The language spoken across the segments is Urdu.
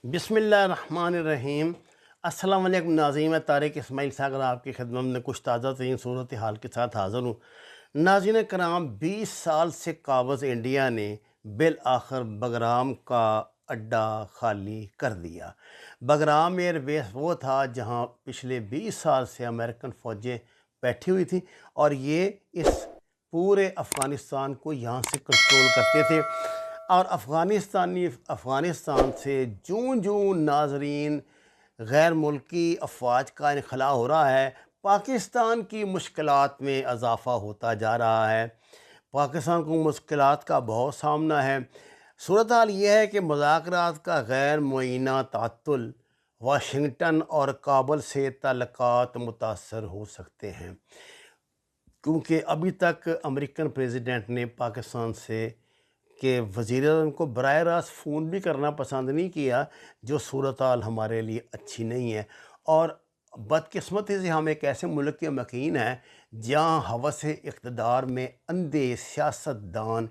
بسم اللہ الرحمن الرحیم۔ السلام علیکم ناظرین، میں طارق اسماعیل ساگر آپ کی خدمت میں کچھ تازہ ترین صورتحال کے ساتھ حاضر ہوں۔ ناظرین کرام، 20 سال سے قابض انڈیا نے بالآخر بگرام کا اڈا خالی کر دیا۔ بگرام ایئر بیس وہ تھا جہاں پچھلے 20 سال سے امریکن فوجیں بیٹھی ہوئی تھیں اور یہ اس پورے افغانستان کو یہاں سے کنٹرول کرتے تھے۔ اور افغانستان سے جوں ناظرین غیر ملکی افواج کا انخلاء ہو رہا ہے، پاکستان کی مشکلات میں اضافہ ہوتا جا رہا ہے۔ پاکستان کو مشکلات کا بہت سامنا ہے۔ صورتحال یہ ہے کہ مذاکرات کا غیر معینہ تعطل واشنگٹن اور کابل سے تعلقات متاثر ہو سکتے ہیں، کیونکہ ابھی تک امریکن پریزیڈنٹ نے پاکستان سے کہ وزیر اعظم کو براہ راست فون بھی کرنا پسند نہیں کیا، جو صورتحال ہمارے لیے اچھی نہیں ہے۔ اور بدقسمتی سے ہم ایک ایسے ملک کے مکین ہیں جہاں ہوس اقتدار میں اندھے سیاستدان،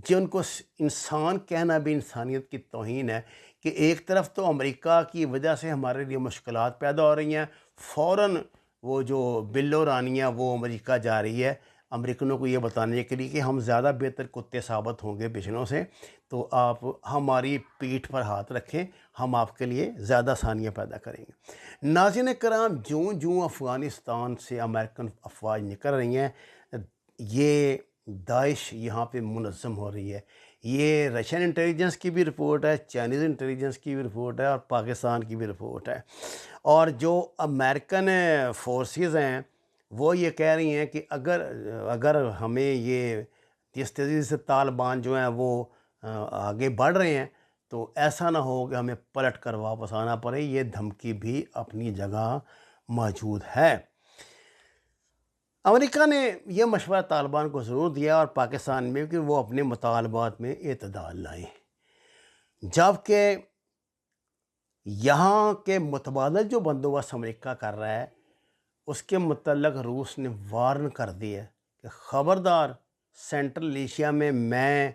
جن کو انسان کہنا بھی انسانیت کی توہین ہے، کہ ایک طرف تو امریکہ کی وجہ سے ہمارے لیے مشکلات پیدا ہو رہی ہیں، فوراً وہ جو بلو رانیہ وہ امریکہ جا رہی ہے امریکنوں کو یہ بتانے کے لیے کہ ہم زیادہ بہتر کتے ثابت ہوں گے بچھڑوں سے، تو آپ ہماری پیٹھ پر ہاتھ رکھیں، ہم آپ کے لیے زیادہ آسانیاں پیدا کریں گے۔ ناظرین کرام، جوں افغانستان سے امریکن افواج نکل رہی ہیں، یہ داعش یہاں پہ منظم ہو رہی ہے۔ یہ رشین انٹیلیجنس کی بھی رپورٹ ہے، چائنیز انٹیلیجنس کی بھی رپورٹ ہے اور پاکستان کی بھی رپورٹ ہے۔ اور جو امریکن فورسز ہیں وہ یہ کہہ رہی ہیں کہ اگر ہمیں یہ جس تیزی سے طالبان جو ہیں وہ آگے بڑھ رہے ہیں تو ایسا نہ ہو کہ ہمیں پلٹ کر واپس آنا پڑے۔ یہ دھمکی بھی اپنی جگہ موجود ہے۔ امریکہ نے یہ مشورہ طالبان کو ضرور دیا اور پاکستان میں کہ وہ اپنے مطالبات میں اعتدال لائیں، جبکہ یہاں کے متبادل جو بندوبست امریکہ کر رہا ہے اس کے متعلق روس نے وارن کر دی ہے کہ خبردار، سینٹرل ایشیا میں میں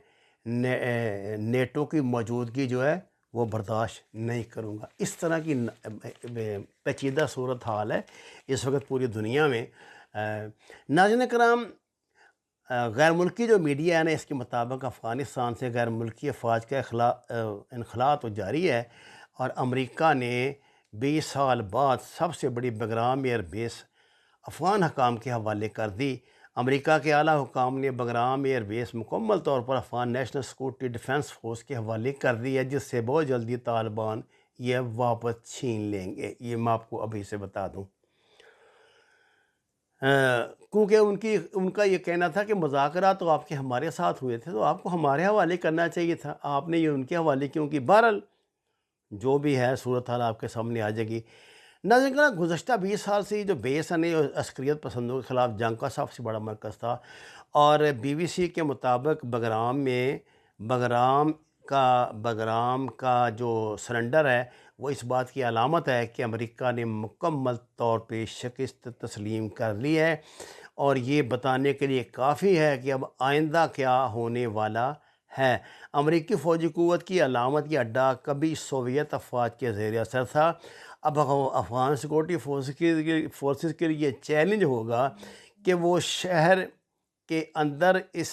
نیٹو کی موجودگی جو ہے وہ برداشت نہیں کروں گا۔ اس طرح کی پیچیدہ صورتحال ہے اس وقت پوری دنیا میں۔ ناظرین کرام، غیر ملکی جو میڈیا ہے نا، اس کے مطابق افغانستان سے غیر ملکی افواج کا انخلاء تو جاری ہے، اور امریکہ نے 20 سال بعد سب سے بڑی بگرام ایئر بیس افغان حکام کے حوالے کر دی۔ امریکہ کے اعلیٰ حکام نے بگرام ایئر بیس مکمل طور پر Afghan national security defence force کے حوالے کر دی ہے، جس سے بہت جلدی طالبان یہ واپس چھین لیں گے۔ یہ میں آپ کو ابھی سے بتا دوں، کیونکہ ان کا یہ کہنا تھا کہ مذاکرات تو آپ کے ہمارے ساتھ ہوئے تھے تو آپ کو ہمارے حوالے کرنا چاہیے تھا، آپ نے یہ ان کے حوالے کیوں کی؟ بہرحال جو بھی ہے صورتحال آپ کے سامنے آ جائے گی۔ ناظرین کرام، گزشتہ 20 سال سے یہ جو بیس ہے عسکریت پسندوں کے خلاف جنگ کا سب سے بڑا مرکز تھا، اور بی بی سی کے مطابق بگرام کا جو سرنڈر ہے وہ اس بات کی علامت ہے کہ امریکہ نے مکمل طور پہ شکست تسلیم کر لی ہے، اور یہ بتانے کے لیے کافی ہے کہ اب آئندہ کیا ہونے والا ہے۔ امریکی فوجی قوت کی علامت یہ اڈا کبھی سوویت افواج کے زیر اثر تھا، اب افغان سیکورٹی فورسز کے لیے چیلنج ہوگا کہ وہ شہر کے اندر اس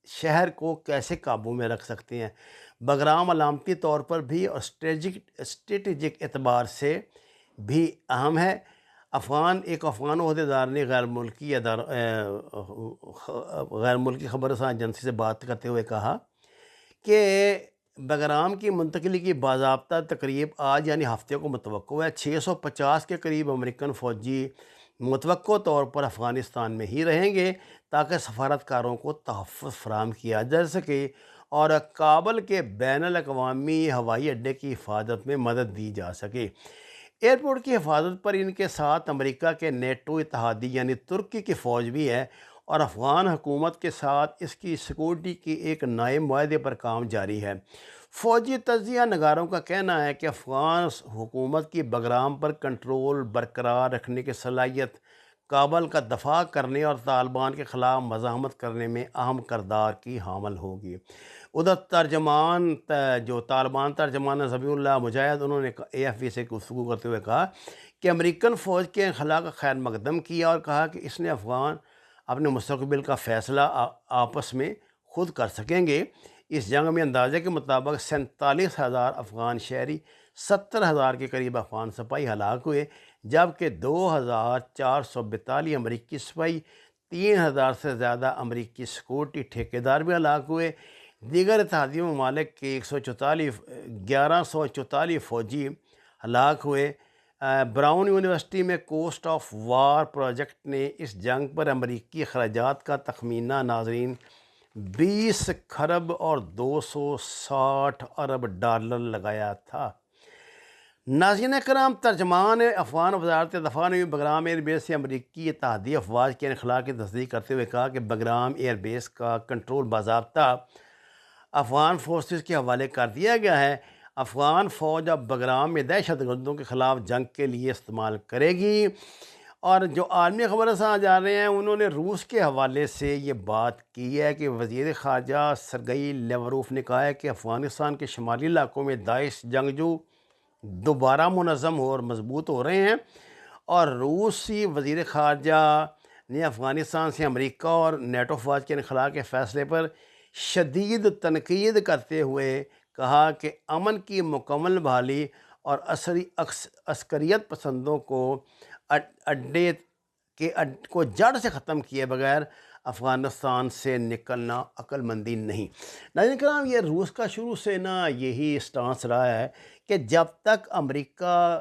شہر کو کیسے قابو میں رکھ سکتے ہیں۔ بگرام علامتی طور پر بھی اور اسٹریٹجک اعتبار سے بھی اہم ہے۔ ایک افغان عہدیدار نے غیر ملکی خبر رساں ایجنسی سے بات کرتے ہوئے کہا کہ بگرام کی منتقلی کی باضابطہ تقریب آج یعنی ہفتے کو متوقع ہے۔ 650 کے قریب امریکن فوجی متوقع طور پر افغانستان میں ہی رہیں گے تاکہ سفارتکاروں کو تحفظ فراہم کیا جا سکے اور کابل کے بین الاقوامی ہوائی اڈے کی حفاظت میں مدد دی جا سکے۔ ایئرپورٹ کی حفاظت پر ان کے ساتھ امریکہ کے نیٹو اتحادی یعنی ترکی کی فوج بھی ہے، اور افغان حکومت کے ساتھ اس کی سیکورٹی کی ایک نئے معاہدے پر کام جاری ہے۔ فوجی تجزیہ نگاروں کا کہنا ہے کہ افغان حکومت کی بگرام پر کنٹرول برقرار رکھنے کی صلاحیت کابل کا دفاع کرنے اور طالبان کے خلاف مزاحمت کرنے میں اہم کردار کی حامل ہوگی۔ ادھر جو طالبان ترجمان ذبیح اللہ مجاہد، انہوں نے AFP سے گفتگو کرتے ہوئے کہا کہ امریکن فوج کے انخلا کا خیر مقدم کیا اور کہا کہ اس نے افغان اپنے مستقبل کا فیصلہ آپس میں خود کر سکیں گے۔ اس جنگ میں اندازے کے مطابق 47,000 افغان شہری، 70,000 کے قریب افغان سپاہی ہلاک ہوئے، جبکہ 2,442 امریکی سپاہی، 3,000 سے زیادہ امریکی سیکورٹی ٹھیکیدار بھی ہلاک ہوئے۔ دیگر اتحادی ممالک کے 1144 فوجی ہلاک ہوئے۔ براؤن یونیورسٹی میں کوسٹ آف وار پروجیکٹ نے اس جنگ پر امریکی اخراجات کا تخمینہ ناظرین 20 کھرب اور 260 ارب ڈالر لگایا تھا۔ ناظرین کرام، ترجمان افغان وزارت دفاع نے بگرام ایئر بیس سے امریکی اتحادی افواج کے انخلا کی تصدیق کرتے ہوئے کہا کہ بگرام ایئر بیس کا کنٹرول باضابطہ افغان فورسز کے حوالے کر دیا گیا ہے۔ افغان فوج اب بگرام میں دہشت گردوں کے خلاف جنگ کے لیے استعمال کرے گی۔ اور جو عالمی خبر رساں جا رہے ہیں، انہوں نے روس کے حوالے سے یہ بات کی ہے کہ وزیر خارجہ سرگئی لیوروف نے کہا ہے کہ افغانستان کے شمالی علاقوں میں داعش جنگجو دوبارہ منظم اور مضبوط ہو رہے ہیں، اور روسی وزیر خارجہ نے افغانستان سے امریکہ اور نیٹو افواج کے انخلا کے فیصلے پر شدید تنقید کرتے ہوئے کہا کہ امن کی مکمل بحالی اور عسکریت پسندوں کو اڈے کو جڑ سے ختم کیے بغیر افغانستان سے نکلنا عقل مندی نہیں۔ ناظرین کرام، یہ روس کا شروع سے یہی اسٹانس رہا ہے کہ جب امریکہ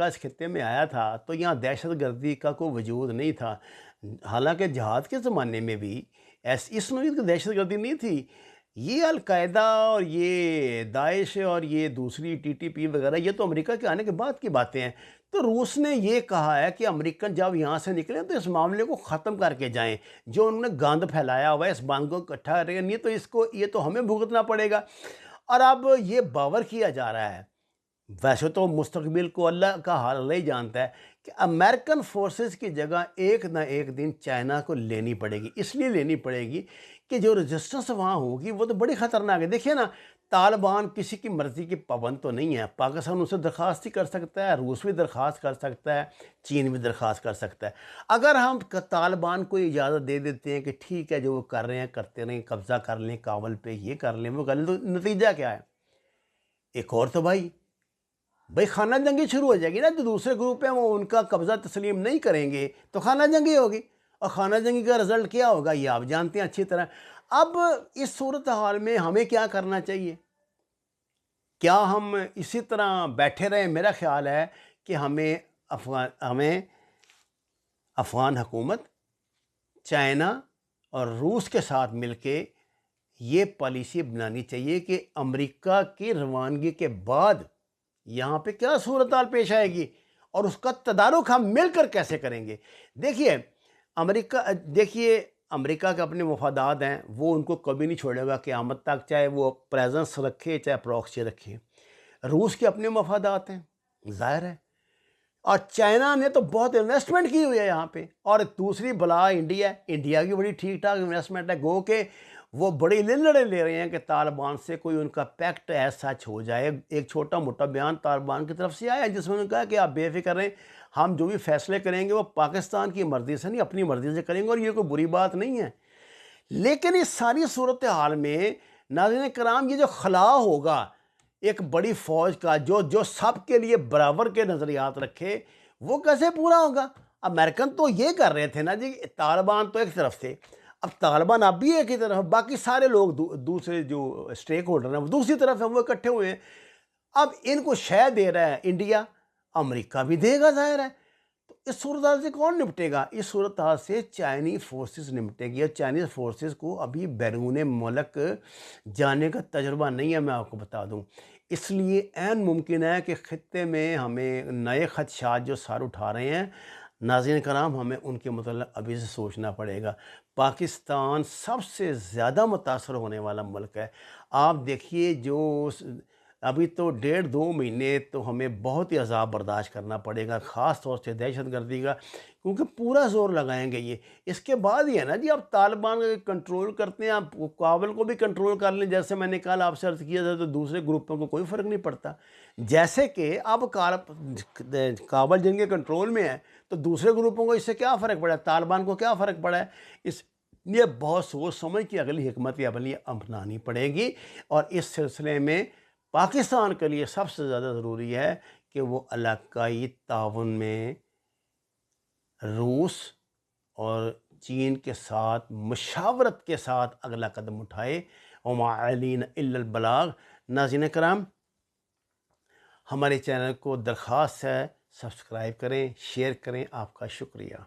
اس خطے میں آیا تھا تو یہاں دہشت گردی کا کوئی وجود نہیں تھا۔ حالانکہ جہاد کے زمانے میں بھی اس نوعیت کی دہشت گردی نہیں تھی۔ یہ القاعدہ اور یہ داعش اور یہ دوسری TTP وغیرہ، یہ تو امریکہ کے آنے کے بعد کی باتیں ہیں۔ تو روس نے یہ کہا ہے کہ امریکن جب یہاں سے نکلیں تو اس معاملے کو ختم کر کے جائیں، جو انہوں نے گاند پھیلایا ہوا ہے اس بانگ کو اکٹھا کریں، نہیں تو یہ تو ہمیں بھگتنا پڑے گا۔ اور اب یہ باور کیا جا رہا ہے، ویسے تو مستقبل کو اللہ کا حال اللہ ہی جانتا ہے، کہ امریکن فورسز کی جگہ ایک نہ ایک دن چائنا کو لینی پڑے گی۔ اس لیے لینی پڑے گی کہ جو ریزسٹنس وہاں ہوگی وہ تو بڑی خطرناک ہے۔ دیکھیے نا، طالبان کسی کی مرضی کی پابند تو نہیں ہے۔ پاکستان ان سے درخواست ہی کر سکتا ہے، روس بھی درخواست کر سکتا ہے، چین بھی درخواست کر سکتا ہے۔ اگر ہم طالبان کو اجازت دے دیتے ہیں کہ ٹھیک ہے جو وہ کر رہے ہیں کرتے رہیں، قبضہ کر لیں کابل پہ، یہ کر لیں وہ کر لیں، تو نتیجہ کیا ہے؟ ایک اور تو بھائی خانہ جنگی شروع ہو جائے گی نا۔ جو دوسرے گروپ ہیں وہ ان کا قبضہ تسلیم نہیں کریں گے تو خانہ جنگی ہوگی، اور خانہ جنگی کا رزلٹ کیا ہوگا یہ آپ جانتے ہیں اچھی طرح۔ اب اس صورتحال میں ہمیں کیا کرنا چاہیے؟ کیا ہم اسی طرح بیٹھے رہیں؟ میرا خیال ہے کہ ہمیں افغان حکومت، چائنا اور روس کے ساتھ مل کے یہ پالیسی بنانی چاہیے کہ امریکہ کی روانگی کے بعد یہاں پہ کیا صورتحال پیش آئے گی، اور اس کا تدارک ہم مل کر کیسے کریں گے۔ دیکھیے امریکہ کے اپنے مفادات ہیں، وہ ان کو کبھی نہیں چھوڑے گا قیامت تک، چاہے وہ پریزنس رکھے چاہے پراکسی رکھے۔ روس کے اپنے مفادات ہیں، ظاہر ہے، اور چائنا نے تو بہت انویسٹمنٹ کی ہوئی ہے یہاں پہ، اور دوسری بلا انڈیا کی بڑی ٹھیک ٹھاک انویسٹمنٹ ہے۔ گو کہ وہ بڑی لڑے لے رہے ہیں کہ طالبان سے کوئی ان کا پیکٹ ایز سچ ہو جائے۔ ایک چھوٹا موٹا بیان طالبان کی طرف سے آیا ہے جس میں انہوں نے کہا کہ آپ بے فکر رہیں، ہم جو بھی فیصلے کریں گے وہ پاکستان کی مرضی سے نہیں، اپنی مرضی سے کریں گے، اور یہ کوئی بری بات نہیں ہے۔ لیکن اس ساری صورتحال میں ناظرین کرام، یہ جو خلا ہوگا ایک بڑی فوج کا جو سب کے لیے برابر کے نظریات رکھے، وہ کیسے پورا ہوگا؟ امریکن تو یہ کر رہے تھے نا جی، طالبان تو ایک طرف تھے، اب طالبان اب بھی ایک ہی طرف، باقی سارے لوگ دوسرے جو اسٹیک ہولڈر ہیں وہ دوسری طرف ہیں، وہ اکٹھے ہوئے ہیں۔ اب ان کو شے دے رہا ہے انڈیا، امریکہ بھی دے گا، ظاہر ہے۔ تو اس صورتحال سے کون نپٹے گا؟ اس صورتحال سے چائنی فورسز نپٹے گی، اور چائنیز فورسز کو ابھی بیرون ملک جانے کا تجربہ نہیں ہے، میں آپ کو بتا دوں۔ اس لیے عین ممکن ہے کہ خطے میں ہمیں نئے خدشات جو سر اٹھا رہے ہیں، ناظرین کرام، ہمیں ان کے متعلق ابھی سے سوچنا پڑے گا۔ پاکستان سب سے زیادہ متاثر ہونے والا ملک ہے۔ آپ دیکھیے ابھی تو 1.5-2 مہینے تو ہمیں بہت ہی عذاب برداشت کرنا پڑے گا، خاص طور سے دہشت گردی کا، کیونکہ پورا زور لگائیں گے یہ. اس کے بعد یہ ہے نا جی آپ طالبان کو کنٹرول کرتے ہیں, آپ کابل کو بھی کنٹرول کر لیں, جیسے میں نے کل آپ سے عرض کیا تھا, تو دوسرے گروپوں کو کوئی فرق نہیں پڑتا. جیسے کہ اب کابل جن کے کنٹرول میں ہے تو دوسرے گروپوں کو اس سے کیا فرق پڑا ہے, طالبان کو کیا فرق پڑا ہے. اس لیے بہت سوچ سمجھ کی اگلی حکمت عملی اپنانی پڑے گی, اور اس سلسلے میں پاکستان کے لیے سب سے زیادہ ضروری ہے کہ وہ علاقائی تعاون میں روس اور چین کے ساتھ مشاورت کے ساتھ اگلا قدم اٹھائے. وما علینا الا البلاغ. ناظرین کرام, ہمارے چینل کو درخواست ہے سبسکرائب کریں, شیئر کریں. آپ کا شکریہ.